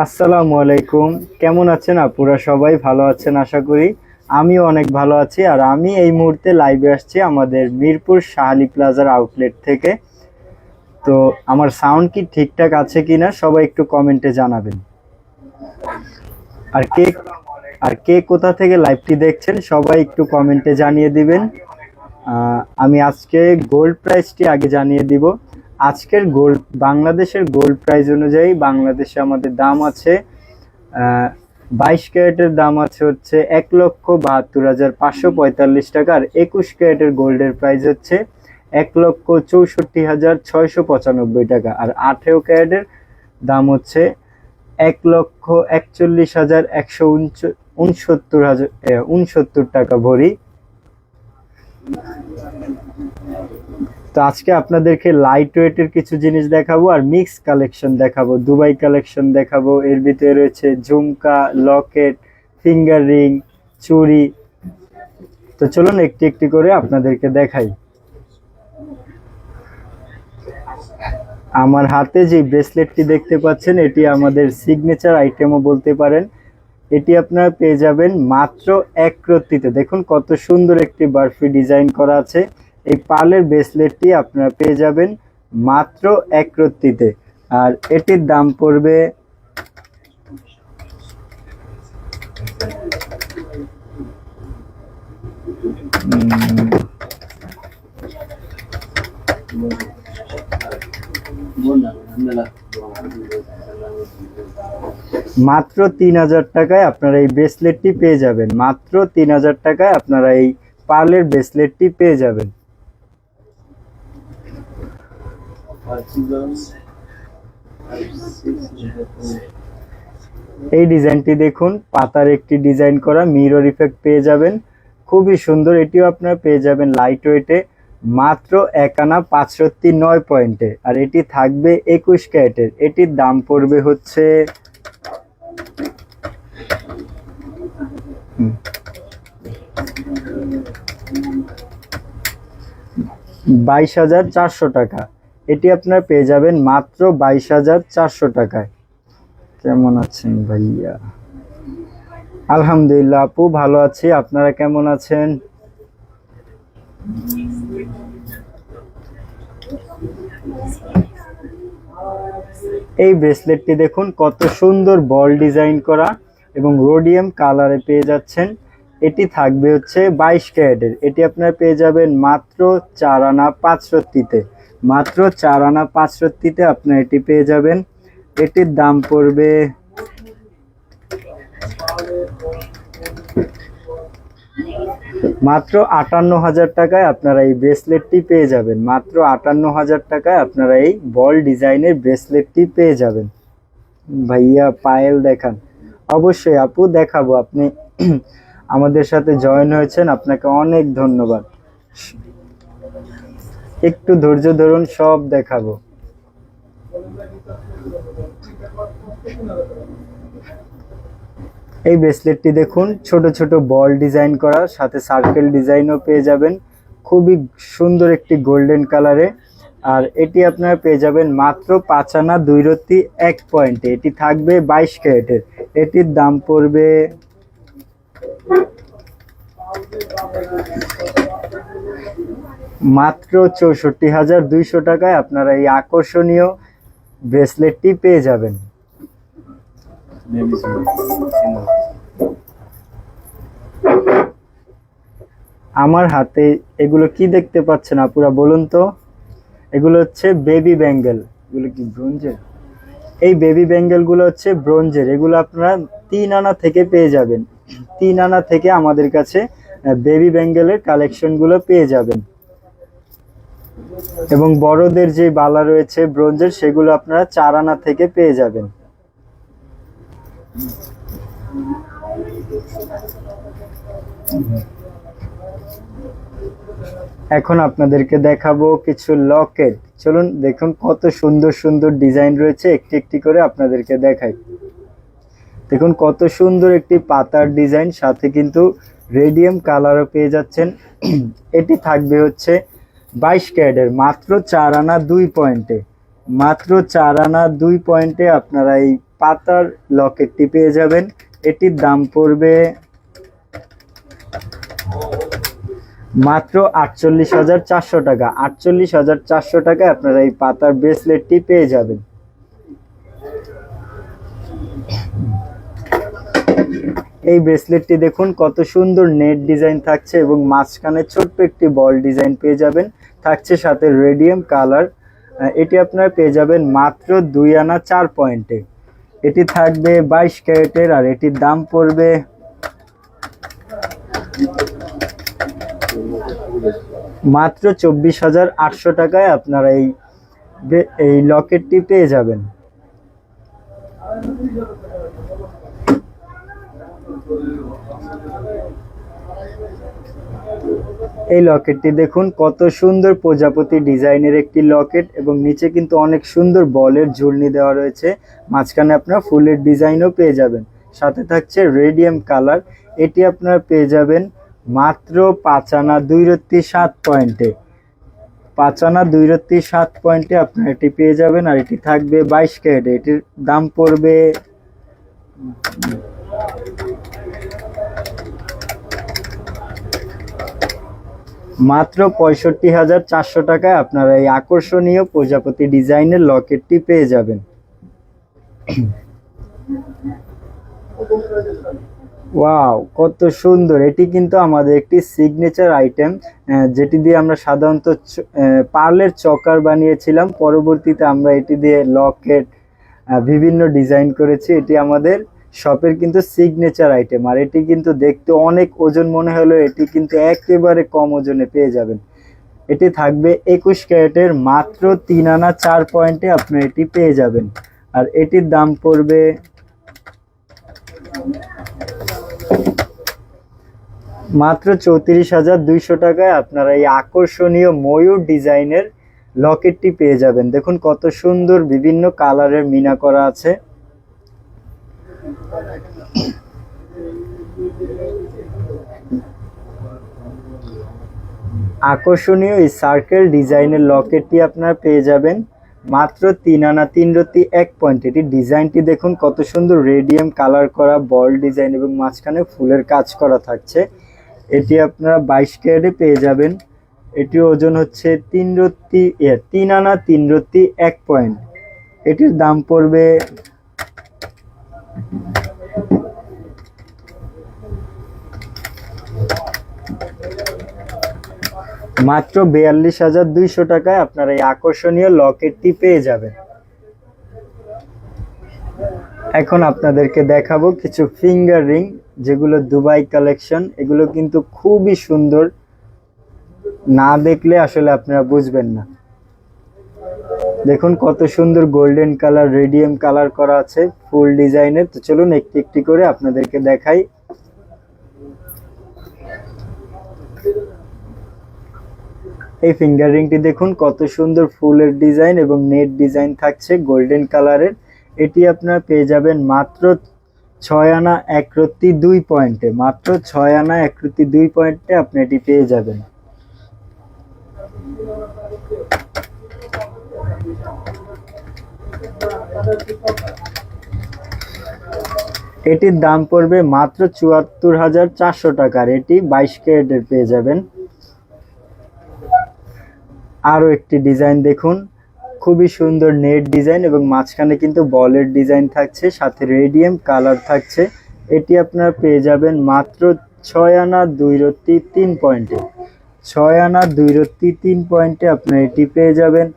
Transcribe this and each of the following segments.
আসসালামু আলাইকুম। কেমন আছেন আপুরা? সবাই ভালো আছেন আশা করি। আমিও অনেক ভালো আছি। আর আমি এই মুহূর্তে লাইভে আসছি আমাদের মিরপুর শাহালি প্লাজার আউটলেট থেকে। তো আমার সাউন্ড কি ঠিকঠাক আছে কিনা সবাই একটু কমেন্টে জানাবেন। আর কে আর কে কোথা থেকে লাইভটি দেখছেন সবাই একটু কমেন্টে জানিয়ে দিবেন। আমি আজকে গোল্ড প্রাইসটি আগে জানিয়ে দিব। আজকের বাংলাদেশের গোল্ড প্রাইস অনুযায়ী বাংলাদেশে আমাদের দাম আছে 22 ক্যারেটের দাম আছে হচ্ছে 1,72,545 টাকা। আর 21 ক্যারেটের গোল্ডের প্রাইস হচ্ছে 1,64,695 টাকা। আর 18 ক্যারেটের দাম হচ্ছে 1,41,169 টাকা ভরি। তো আজকে আপনাদেরকে লাইট ওয়েটের কিছু জিনিস দেখাবো আর মিক্স কালেকশন দেখাবো, দুবাই কালেকশন দেখাবো। এর ভিতরে রয়েছে ঝুমকা, লকেট, ফিঙ্গার রিং, চুড়ি। তো চলুন একটি একটি করে আপনাদেরকে দেখাই। আমার হাতে যে ব্রেসলেটটি দেখতে পাচ্ছেন এটি আমাদের সিগনেচার আইটেমও বলতে পারেন। এটি আপনারা পেয়ে যাবেন মাত্র 1 রত্তিতে। দেখুন কত সুন্দর একটি বারফি ডিজাইন করা আছে। এই পার্লের ব্রেসলেটটি আপনারা পেয়ে যাবেন মাত্র 1 রত্তিতে। আর এটির দাম পড়বে মাত্র 3,000 টাকায়। আপনারা এই ব্রেসলেটটি পেয়ে যাবেন মাত্র 3,000 টাকায়। আপনারা এই পার্লের ব্রেসলেটটি পেয়ে যাবেন। এই ডিজাইনটি দেখুন, পাতার একটি ডিজাইন করা মিরর ইফেক্ট পেয়ে যাবেন, খুবই সুন্দর। এটিও আপনারা পেয়ে যাবেন লাইট ওয়েটে মাত্র 1 আনা 509 পয়েন্টে। আর এটি থাকবে 21 ক্যারেটের। এটির দাম পড়বে হচ্ছে 22,400 টাকা। এটি আপনারা পেয়ে যাবেন মাত্র 22,400 টাকায়। কেমন আছেন ভাইয়া? আলহামদুলিল্লাহ আপু, ভালো আছি। আপনারা কেমন আছেন? এই ব্রেসলেটটি দেখুন কত সুন্দর বল ডিজাইন করা এবং রোডিয়াম কালারে পেয়ে যাচ্ছেন। এটি থাকবে হচ্ছে 22 ক্যারেটের। এটি আপনারা পেয়ে যাবেন মাত্র 4 আনা 5 রত্তিতে। মাত্র 4 আনা 5 রত্তিতে আপনারা এটি পেয়ে যাবেন। এটির দাম পড়বে মাত্র 58,000 টাকায়। আপনারা এই ব্রেসলেটটি পেয়ে যাবেন মাত্র 58,000 টাকায়। আপনারা এই বল ডিজাইনের ব্রেসলেটটি পেয়ে যাবেন। ভাইয়া পায়েল দেখান। অবশ্যই আপু দেখাবো। আপনি আমাদের সাথে জয়েন হয়েছেন, আপনাকে অনেক ধন্যবাদ। একটু ধৈর্য ধরুন, সব দেখাবো। এই ব্রেসলেটটি দেখুন, ছোট ছোট বল ডিজাইন করা, সাথে সার্কেল ডিজাইনও পেয়ে যাবেন, খুবই সুন্দর একটি গোল্ডেন কালারে। আর এটি আপনারা পেয়ে যাবেন মাত্র 5 আনা 2 রত্তি 1 পয়েন্টে। এটি থাকবে 22 ক্যারেটের। এটির দাম পড়বে মাত্র 64,200 টাকায়। আপনারা এই আকর্ষণীয় ব্রেসলেটটি পেয়ে যাবেন। আমার হাতে এগুলো কি দেখতে পাচ্ছেন আপুরা বলুন তো? এগুলো হচ্ছে বেবি ব্যাঙ্গেল। এগুলো কি ব্রোঞ্জের? এই বেবি ব্যাঙ্গেল গুলো হচ্ছে ব্রোঞ্জের। এগুলো আপনারা 3 আনা থেকে পেয়ে যাবেন। 3 আনা থেকে আমাদের কাছে বেবি ব্যাঙ্গেলের কালেকশন গুলো পেয়ে যাবেন। এবং বড়দের যে বালা রয়েছে ব্রোঞ্জের, সেগুলো আপনারা 4 আনা থেকে পেয়ে যাবেন। এখন আপনাদেরকে দেখাবো কিছু লকেট। চলুন দেখুন কত সুন্দর সুন্দর ডিজাইন রয়েছে, একটি একটি করে আপনাদেরকে দেখাই। দেখুন কত সুন্দর একটি পাতার ডিজাইন, সাথে কিন্তু রেডিয়াম কালারও পেয়ে যাচ্ছেন। এটি থাকবে হচ্ছে 22 ক্যারেটের, মাত্র 4 আনা 2 পয়েন্টে। মাত্র 4 আনা 2 পয়েন্টে আপনারা এই পাতার লকেটটি পেয়ে যাবেন। এটির দাম পড়বে মাত্র 48,400 টাকা। 48,400 টাকায় আপনারা এই পাতার ব্রেসলেটটি পেয়ে যাবেন। এই ব্রেসলেটটি দেখুন কত সুন্দর নেট ডিজাইন থাকছে এবং মাঝখানে ছোট্ট একটি বল ডিজাইন পেয়ে যাবেন, থাকছে সাথে রেডিয়াম কালার। এটি আপনারা পেয়ে যাবেন মাত্র 2 আনা 4 পয়েন্টে। এটি থাকবে 22 ক্যারেটের আর এটির দাম পড়বে মাত্র 24,800 টাকায়। আপনারা এই লকেটটি পেয়ে যাবেন। এই লকেটটি দেখুন কত সুন্দর প্রজাপতি ডিজাইনের একটি লকেট এবং নিচে কিন্তু অনেক সুন্দর বলের ঝুলনি দেওয়া রয়েছে, মাঝখানে আপনারা ফুলের ডিজাইনও পেয়ে যাবেন, সাথে থাকছে রেডিয়াম কালার। এটি আপনারা পেয়ে যাবেন মাত্র 5 আনা 2 রত্তি 7 পয়েন্টে। 5 আনা 2 রত্তি 7 পয়েন্টে আপনারা এটি পেয়ে যাবেন আর এটি থাকবে 22 ক্যারেটে। এটির দাম পড়বে মাত্র 65,400 টাকায়। আপনারা এই আকর্ষণীয় প্রজাপতি ডিজাইনের লকেটটি পেয়ে যাবেন। ওয়াও, কত সুন্দর! এটি কিন্তু আমাদের একটি সিগনেচার আইটেম, যেটি দিয়ে আমরা সাধারণত পার্লের চকার বানিয়েছিলাম। পরবর্তীতে আমরা এটি দিয়ে লকেট বিভিন্ন ডিজাইন করেছি। এটি আমাদের শপের কিন্তু সিগনেচার আইটেম আর এটি কিন্তু দেখতে অনেক ওজন মনে হলো, এটি কিন্তু একেবারে কম ওজনে পেয়ে যাবেন। এটি থাকবে 21 ক্যারেটের মাত্র 3 আনা 4 পয়েন্টে আপনারা এটি পেয়ে যাবেন আর এটির দাম পড়বে মাত্র 34,200 টাকায়। আপনারা এই আকর্ষণীয় ময়ূর ডিজাইনের লকেটটি পেয়ে যাবেন। দেখুন কত সুন্দর বিভিন্ন কালারের মিনা করা আছে। আকর্ষণীয় এই সার্কেল ডিজাইনের লকেটটি আপনারা পেয়ে যাবেন মাত্র 3 আনা 3 রত্তি 1 পয়েন্ট। এটি ডিজাইনটি দেখুন কত সুন্দর রেডিয়াম কালার করা বল ডিজাইন এবং মাঝখানে ফুলের কাজ করা থাকছে। এটি আপনারা 22 ক্যারেটে পেয়ে যাবেন। এটি ওজন হচ্ছে 3 আনা 3 রত্তি 1 পয়েন্ট। এটির দাম পড়বে মাত্র 42,200 টাকায়। আপনারা এই আকর্ষণীয় লকেটটি পেয়ে যাবেন। এখন আপনাদেরকে দেখাবো কিছু ফিঙ্গার রিং, যেগুলো দুবাই কালেকশন। এগুলো কিন্তু খুবই সুন্দর, না দেখলে আসলে আপনারা বুঝবেন না। দেখুন কত সুন্দর গোল্ডেন কালার রেডিয়াম কালার করা আছে ফুল ডিজাইনের। তো চলুন একটি একটি করে আপনাদেরকে দেখাই। এই ফিঙ্গার রিংটি দেখুন কত সুন্দর ফুলের ডিজাইন এবং নেট ডিজাইন থাকছে গোল্ডেন কালারের। এটি আপনারা পেয়ে যাবেন মাত্র 6 আনা 1 রত্তি 2 পয়েন্টে। মাত্র 6 আনা 1 রত্তি 2 পয়েন্টে আপনি এটি পেয়ে যাবেন। এটির দাম পড়বে মাত্র 74,400 টাকার। এটি 22 ক্যারেটের পেয়ে যাবেন। আরো একটি ডিজাইন দেখুন, খুবই সুন্দর নেট ডিজাইন এবং মাঝখানে কিন্তু বলের ডিজাইন থাকছে, সাথে রেডিয়াম কালার থাকছে। এটি আপনারা পেয়ে যাবেন মাত্র 6 আনা 2 রত্তি 3 পয়েন্টে। 6 আনা 2 রত্তি 3 পয়েন্টে আপনারা এটি পেয়ে যাবেন।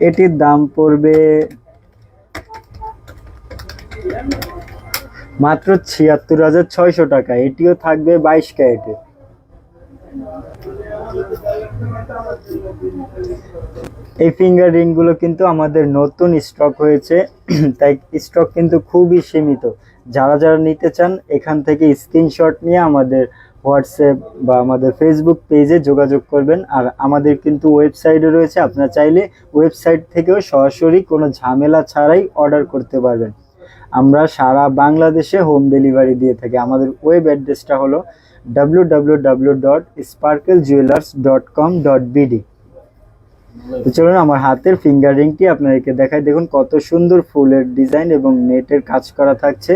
এটির দাম পড়বে মাত্র 76,600 টাকা। এটিও থাকবে 22 ক্যারেটে। এই ফিঙ্গার রিং গুলো কিন্তু আমাদের নতুন স্টক হয়েছে, তাই স্টক কিন্তু খুবই সীমিত। যারা যারা নিতে চান এখান থেকে স্ক্রিনশট নিয়ে আমাদের হোয়াটসঅ্যাপ বা আমাদের ফেসবুক পেজে যোগাযোগ করবেন। আর আমাদের কিন্তু ওয়েবসাইটও রয়েছে, আপনারা চাইলে ওয়েবসাইট থেকেও সরাসরি কোনো ঝামেলা ছাড়াই অর্ডার করতে পারবেন। আমরা সারা বাংলাদেশে হোম ডেলিভারি দিয়ে থাকি। আমাদের ওয়েব অ্যাড্রেসটা হলো www.sparkljewelers.com.bd। তো চলুন আমার হাতের ফিঙ্গার রিংটি আপনাদেরকে দেখাই। দেখুন কত সুন্দর ফুলের ডিজাইন এবং নেটের কাজ করা থাকছে।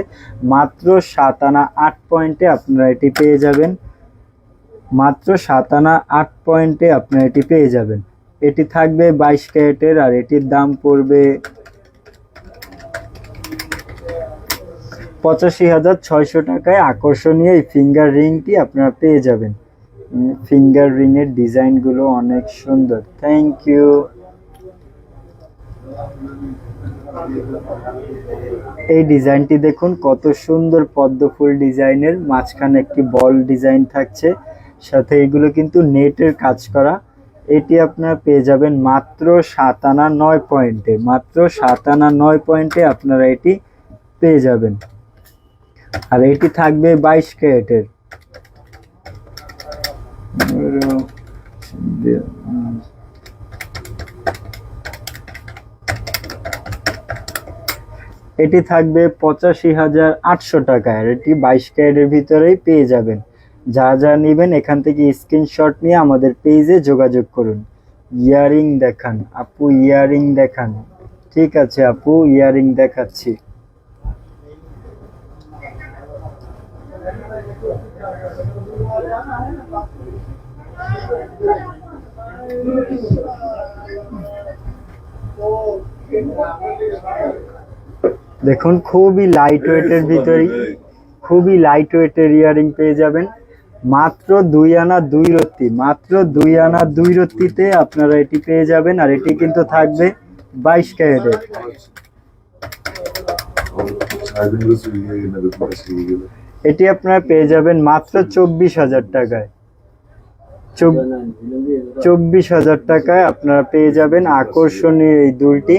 মাত্র 7 আনা 8 পয়েন্টে আপনারা এটি পেয়ে যাবেন। মাত্র 7 আনা 8 পয়েন্টে আপনারা এটি পেয়ে যাবেন। এটি থাকবে 22 ক্যারেটের আর এটির দাম পড়বে 85,600 টাকায়। আকর্ষণীয় এই ফিঙ্গার রিংটি আপনারা পেয়ে যাবেন। ফিঙ্গার রিং এর ডিজাইন গুলো অনেক সুন্দর। Thank you. এই ডিজাইনটি দেখুন কত সুন্দর পদ্ম ফুল ডিজাইনের, মাঝখানে একটি বল ডিজাইন থাকছে, সাথে এগুলো কিন্তু নেটের কাজ করা। এটি আপনারা পেয়ে যাবেন মাত্র 7 আনা 9 পয়েন্টে। মাত্র 7 আনা 9 পয়েন্টে আপনারা এটি পেয়ে যাবেন। আর এটি থাকবে 22 ক্যারেটের। এটি থাকবে 85,800 টাকায়। আর এটি 22 ক্যারেটের ভিতরেই পেয়ে যাবেন। যা যা নেবেন এখান থেকে স্ক্রিনশট নিয়ে আমাদের পেজে যোগাযোগ করুন। ইয়ারিং দেখান আপু, ইয়ারিং দেখান। ঠিক আছে আপু, ইয়ারিং দেখাচ্ছি। দেখুন খুবই লাইট ওয়েটের ভিতরেই, খুবই লাইট ওয়েটের ইয়ারিং পেয়ে যাবেন মাত্র 2 আনা 2 রত্তি। মাত্র 2 আনা 2 রত্তিতে আপনারা এটি পেয়ে যাবেন। আর এটি কিন্তু থাকবে 22 ক্যারেটের। এটি আপনারা পেয়ে যাবেন মাত্র 24,000 টাকায়। 24,000 টাকায় আপনারা পেয়ে যাবেন আকর্ষণীয় এই দুলটি।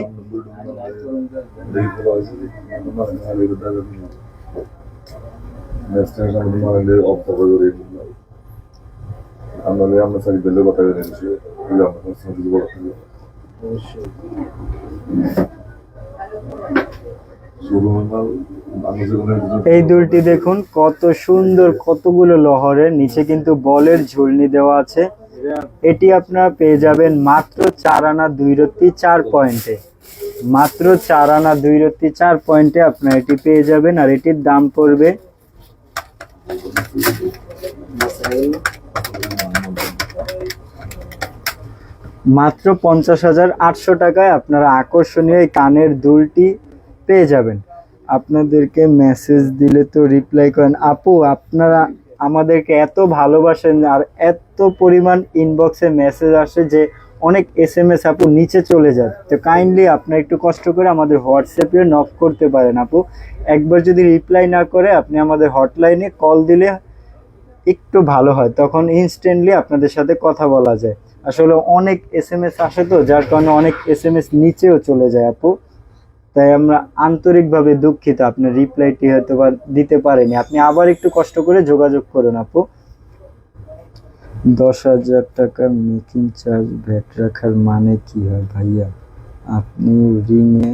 এই দুলটি দেখুন কত সুন্দর, কতগুলো লহরের, নিচে কিন্তু বলের ঝুলনি দেওয়া আছে। এটি আপনারা পেয়ে যাবেন মাত্র 4 আনা 2 রত্তি 4 পয়েন্টে। মাত্র 4 আনা 2 রত্তি 4 পয়েন্টে আপনারা এটি পেয়ে যাবেন। আর এটির দাম পড়বে মাত্র 50,800 টাকায়। আপনারা আকর্ষণীয় এই কানের দুলটি পেয়ে যাবেন। আপনাদেরকে মেসেজ দিলে তো রিপ্লাই করেন আপু, আপনারা আমাদেরকে এত ভালোবাসেন আর এত পরিমাণ ইনবক্সে মেসেজ আসে যে অনেক SMS আপু নিচে চলে যায়। তো কাইন্ডলি আপনারা একটু কষ্ট করে আমাদের হোয়াটসঅ্যাপে নক করতে পারেন আপু। একবার যদি রিপ্লাই না করে আপনি আমাদের হটলাইনে কল দিলে একটু ভালো হয়, তখন ইনস্ট্যান্টলি আপনাদের সাথে কথা বলা যায়। আসলে অনেক SMS আসে তো, যার কারণে অনেক SMS নিচেও চলে যায় আপু। তাই আমরা আন্তরিকভাবে দুঃখিত, আপনার রিপ্লাইটি হয়তো বা দিতে পারেনি। আপনি আবার একটু কষ্ট করে যোগাযোগ করুন আপু। 10,000 টাকা মেকিং চার্জ ভ্যাট রাখার মানে কি হয় ভাইয়া? আপনি রিংয়ে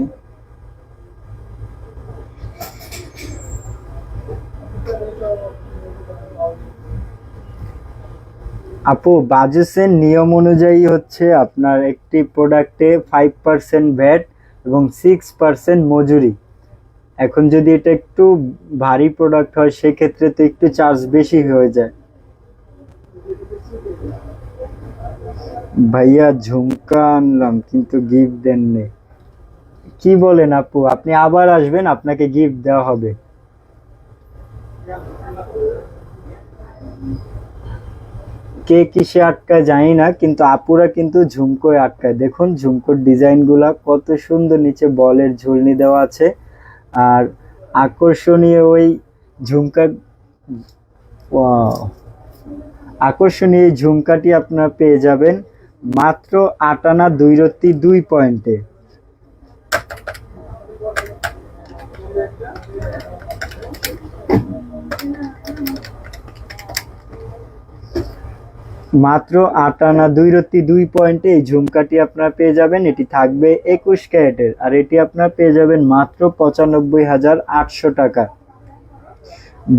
আপু বাজেসের নিয়ম অনুযায়ী হচ্ছে আপনার একটি প্রোডাক্টে 5% ভ্যাট এবং 6% মজুরি। এখন যদি এটা একটু ভারী প্রোডাক্ট হয় সেক্ষেত্রে তো একটু চার্জ বেশি হয়ে যায়। ভাইয়া ঝুমকা আনলাম কিন্তু গিফট দেননি। কি বলেন আপু? আপনি আবার আসবেন, আপনাকে গিফট দেওয়া হবে। কে কিসে আটকায় জানি না, কিন্তু আপুরা কিন্তু ঝুমকোয় আটকায়। দেখুন ঝুমকোর ডিজাইন গুলা কত সুন্দর, নিচে বলের ঝুলনি দেওয়া আছে। আর আকর্ষণীয় ওই ঝুমকা, আকর্ষণীয় এই ঝুমকাটি আপনারা পেয়ে যাবেন মাত্র 8 আনা 2 রত্তি 2 পয়েন্টে। মাত্র 8 আনা 2 রত্তি 2 পয়েন্টে এই ঝুমকাটি আপনারা পেয়ে যাবেন। এটি থাকবে 21 ক্যারেটের। আর এটি আপনারা পেয়ে যাবেন মাত্র 95,800 টাকা।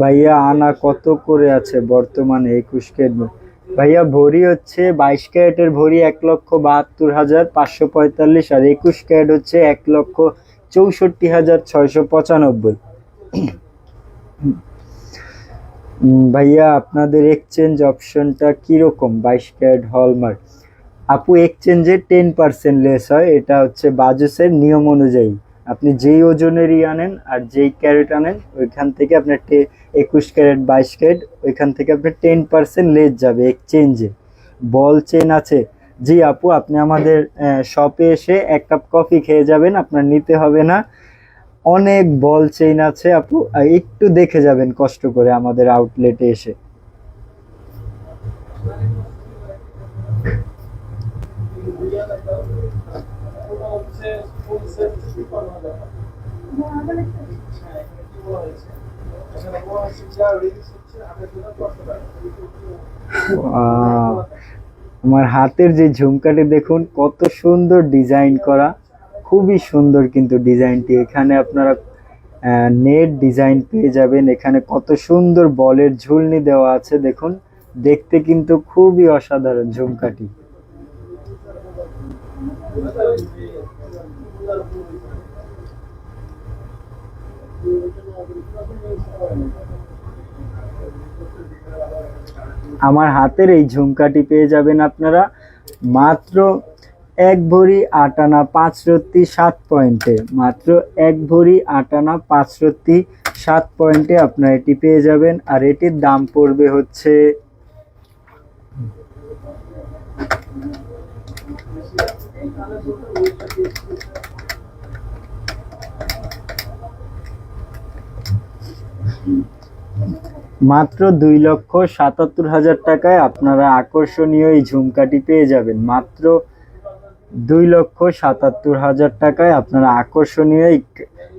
ভাইয়া আনা কত করে আছে বর্তমানে 21 ক্যারেট? ভাইয়া ভরি হচ্ছে 22 ক্যারেটের ভরি 1,72,545, আর 21 ক্যারেট হচ্ছে 1,64,695। ভাইয়া আপনাদের এক্সচেঞ্জ অপশনটা কিরকম? 22 ক্যারেট হলমার্ক আপু, এক্সচেঞ্জে 10% লেস হয়, এটা হচ্ছে বাজুসের নিয়ম অনুযায়ী। আপনি যেই ওজনেরই আনেন আর যেই ক্যারেট আনেন ওইখান থেকে আপনার 21 ক্যারেট 22 ক্যারেট ওইখান থেকে আপনার 10% লেস যাবে এক্সচেঞ্জে। বল চেন আছে? জি আপু, আপনি আমাদের শপে এসে 1 কাপ কফি খেয়ে যাবেন, আপনার নিতে হবে না। অনেক বল চেইন আছে আপু, একটু দেখে যাবেন কষ্ট করে আমাদের আউটলেটে এসে। আহ, আমার হাতের যে ঝুমকাটি দেখুন কত সুন্দর ডিজাইন করা, খুবই সুন্দর কিন্তু ডিজাইনটি। এখানে আপনারা নেট ডিজাইন পেয়ে যাবেন, এখানে কত সুন্দর বলের ঝুলনি দেওয়া আছে দেখুন, দেখতে কিন্তু খুবই অসাধারণ ঝুমকাটি। আমার হাতের এই ঝুমকাটি পেয়ে যাবেন আপনারা মাত্র 1 ভরি 8 আনা 5 রত্তি 7 পয়েন্টে, মাত্র 1 ভরি 8 আনা 5 রত্তি 7 পয়েন্টে আপনারা এটি পেয়ে যাবেন। আর এটির দাম পড়বে হচ্ছে মাত্র 2,77,000 টাকায় আপনারা আকর্ষণীয় এই ঝুমকাটি পেয়ে যাবেন। মাত্র 2,77,000 টাকায় আপনারা আকর্ষণীয় এই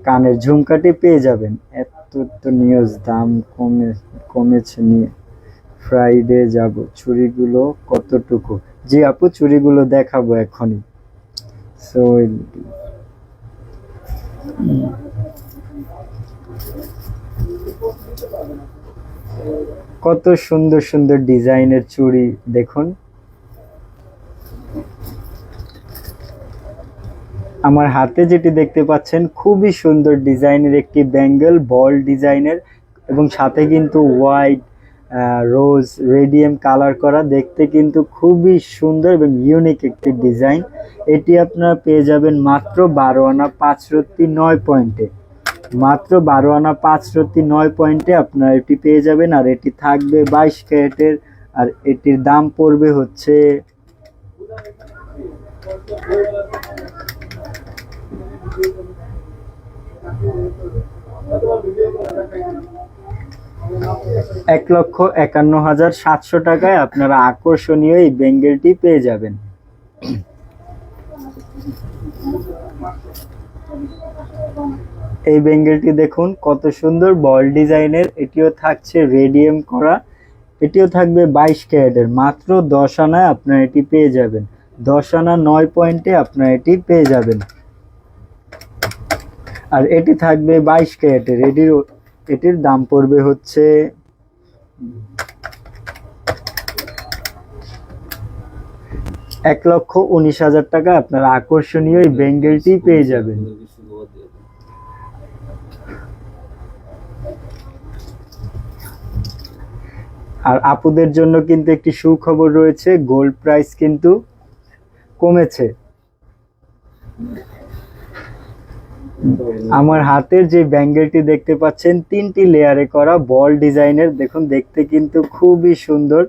কানের ঝুমকাটি পেয়ে যাবেন। এত তো নিউজ দাম কমেছে নিয়ে ফ্রাইডে যাব। চুড়িগুলো কতটুকু? জি আপু, চুড়িগুলো দেখাবো এখনই। সো কত সুন্দর সুন্দর ডিজাইনের চুড়ি দেখুন। আমার হাতে যেটি দেখতে পাচ্ছেন খুবই সুন্দর ডিজাইনের একটি ব্যাঙ্গেল, বল ডিজাইনের, এবং সাথে কিন্তু হোয়াইট রোজ রেডিয়াম কালার করা, দেখতে কিন্তু খুবই সুন্দর এবং ইউনিক একটি ডিজাইন। এটি আপনারা পেয়ে যাবেন মাত্র 12 আনা 5 রত্তি 9 পয়েন্টে, মাত্র 12 আনা 5 রত্তি 9 পয়েন্টে আপনারা এটি পেয়ে যাবেন। আর এটি থাকবে 22 ক্যারেটের, আর এটির দাম পড়বে হচ্ছে $1,51,700 টাকায় আপনারা আকর্ষণীয় এই বেঙ্গলটি পেয়ে যাবেন। এই বেঙ্গলটি দেখুন কত সুন্দর বল ডিজাইনের, এটিও থাকছে রেডিয়াম করা, এটিও থাকবে 22 ক্যারেটের, মাত্র 10 আনায় আপনারা এটি পেয়ে যাবেন। 10 আনা 9 পয়েন্টে আপনারা এটি পেয়ে যাবেন। আর এটি থাকবে 22 ক্যারেটের, এটির দাম পড়বে হচ্ছে $1,19,000 টাকা আপনারা আকর্ষণীয় এই বেঙ্গলটি পেয়ে যাবেন। আর আপুদের জন্য কিন্তু একটি সুখবর রয়েছে, গোল্ড প্রাইস কিন্তু কমেছে। আমার হাতের যে ব্যাঙ্গেলটি দেখতে পাচ্ছেন 3টি লেয়ারে করা বল ডিজাইনের, দেখুন দেখতে কিন্তু খুবই সুন্দর।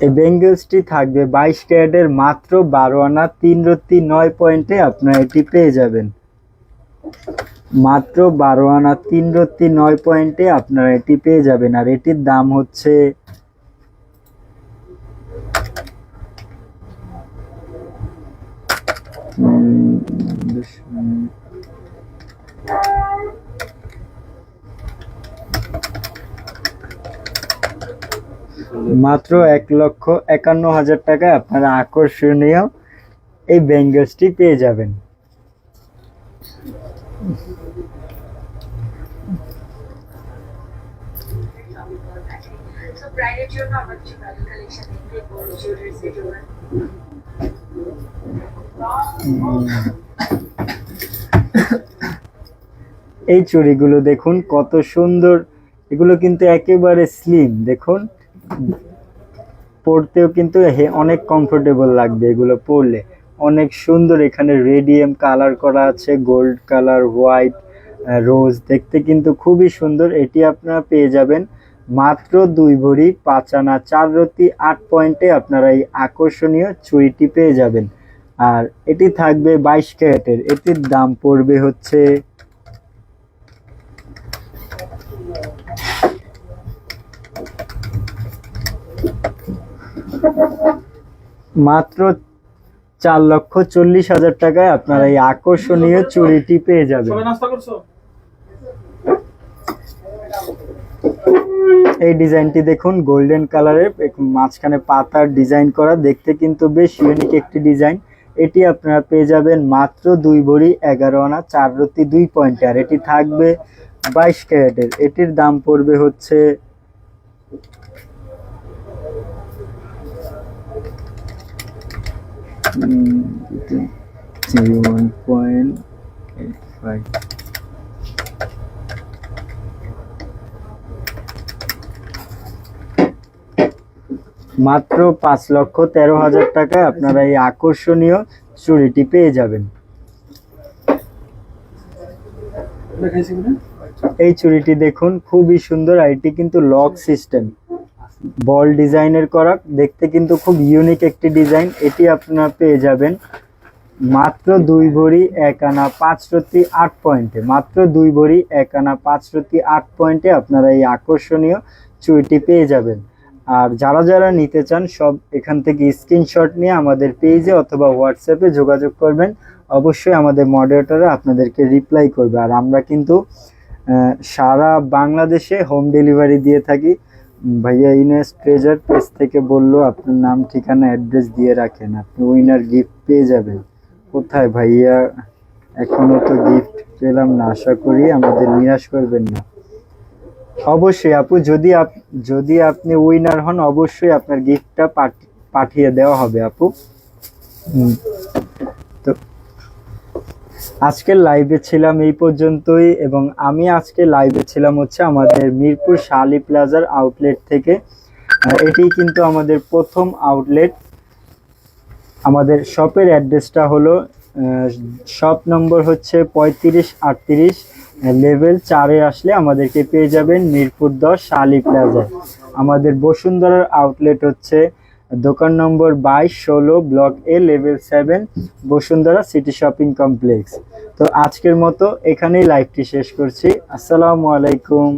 এই ব্যাঙ্গেলসটি থাকবে 22 ক্যারেটের, মাত্র 12 আনা 3 রত্তি 9 পয়েন্টে আপনারা এটি পেয়ে যাবেন। মাত্র 12 আনা 3 রত্তি 9 পয়েন্টে আপনারা এটি পেয়ে যাবেন। আর এটির দাম হচ্ছে মাত্র 1,51,000 টাকায় আপনারা আকর্ষণীয় এই ব্যাঙ্গেলসটি পেয়ে যাবেন। ব্রাইডের জন্য আমরা কিছু ব্রাইডাল কালেকশন দেখবো, জুয়েলারি সেট হবে। এই চুড়িগুলো দেখুন কত সুন্দর, এগুলো কিন্তু একেবারে স্লিম, দেখুন পরতেও কিন্তু অনেক কমফোর্টেবল লাগবে এগুলো পরলে, অনেক সুন্দর। এখানে রেডিয়াম কালার করা আছে, গোল্ড কালার, হোয়াইট, রোজ, দেখতে কিন্তু খুবই সুন্দর। এটি আপনারা পেয়ে যাবেন মাত্র 2 ভরি 5 আনা 4 রতি 8 পয়েন্টে আপনারা এই আকর্ষণীয় চুড়িটি পেয়ে যাবেন। আর এটি থাকবে 22 ক্যারেটের, এটির দাম পড়বে হচ্ছে মাত্র 4,40,000 টাকায় আপনারা এই আকর্ষণীয় চুড়িটি পেয়ে যাবেন। এই ডিজাইনটি দেখুন গোল্ডেন কালারের, মাঝখানে পাতার ডিজাইন করা, দেখতে কিন্তু বেশ ইউনিক একটি ডিজাইন। এটি আপনারা পেয়ে যাবেন মাত্র 2 ভরি 11 আনা 4 রতি 2 পয়েন্টে। আর এটি থাকবে 22 ক্যারেটের, এটির দাম পড়বে হচ্ছে মাত্র 5,13,000 টাকায় আপনারা এই আকর্ষণীয় চুড়িটি পেয়ে যাবেন। এই চুড়িটি দেখুন খুবই সুন্দর, আর এটি কিন্তু লক সিস্টেম, বল ডিজাইনের করা, দেখতে কিন্তু খুব ইউনিক একটি ডিজাইন। এটি আপনারা পেয়ে যাবেন মাত্র 2 ভরি 1 আনা 5 রতি 8 পয়েন্টে, মাত্র 2 ভরি 1 আনা 5 রতি 8 পয়েন্টে আপনারা এই আকর্ষণীয় চুড়িটি পেয়ে যাবেন। আর যারা যারা নিতে চান সব এখান থেকে স্ক্রিনশট নিয়ে আমাদের পেজে অথবা হোয়াটসঅ্যাপে যোগাযোগ করবেন, অবশ্যই আমাদের মডারেটররা আপনাদেরকে রিপ্লাই করবে। আর আমরা কিন্তু সারা বাংলাদেশে হোম ডেলিভারি দিয়ে থাকি। ভাইয়া ইনেস ট্রেজার পেজ থেকে বললো আপনার নাম, ঠিকানা, অ্যাড্রেস দিয়ে রাখেন, আপনি উইনার গিফট পেয়ে যাবেন। কোথায় ভাইয়া, এখনো তো গিফট পেলাম না, আশা করি আমাদের নিরাশ করবেন না। অবশ্যই আপু, যদি আপনি উইনার হন অবশ্যই আপনার গিফটটা পাঠিয়ে দেওয়া হবে আপু। তো আজকের লাইভে ছিলাম এই পর্যন্তই, এবং আমি আজকে লাইভে ছিলাম হচ্ছে আমাদের মিরপুর শালি প্লাজার আউটলেট থেকে। এটি কিন্তু আমাদের প্রথম আউটলেট। আমাদের শপের অ্যাড্রেসটা হলো শপ নম্বর হচ্ছে 3538, লেভেল 4-এ আসলে আমাদেরকে পেয়ে যাবেন মিরপুর 10 শালি প্লাজা। আমাদের বসুন্ধরার আউটলেট হচ্ছে দোকান নম্বর 2216, ব্লক এ, level 7, Bashundhara city shopping complex. তো আজকের মতো এখানেই লাইভটি শেষ করছি। আসসালামু আলাইকুম।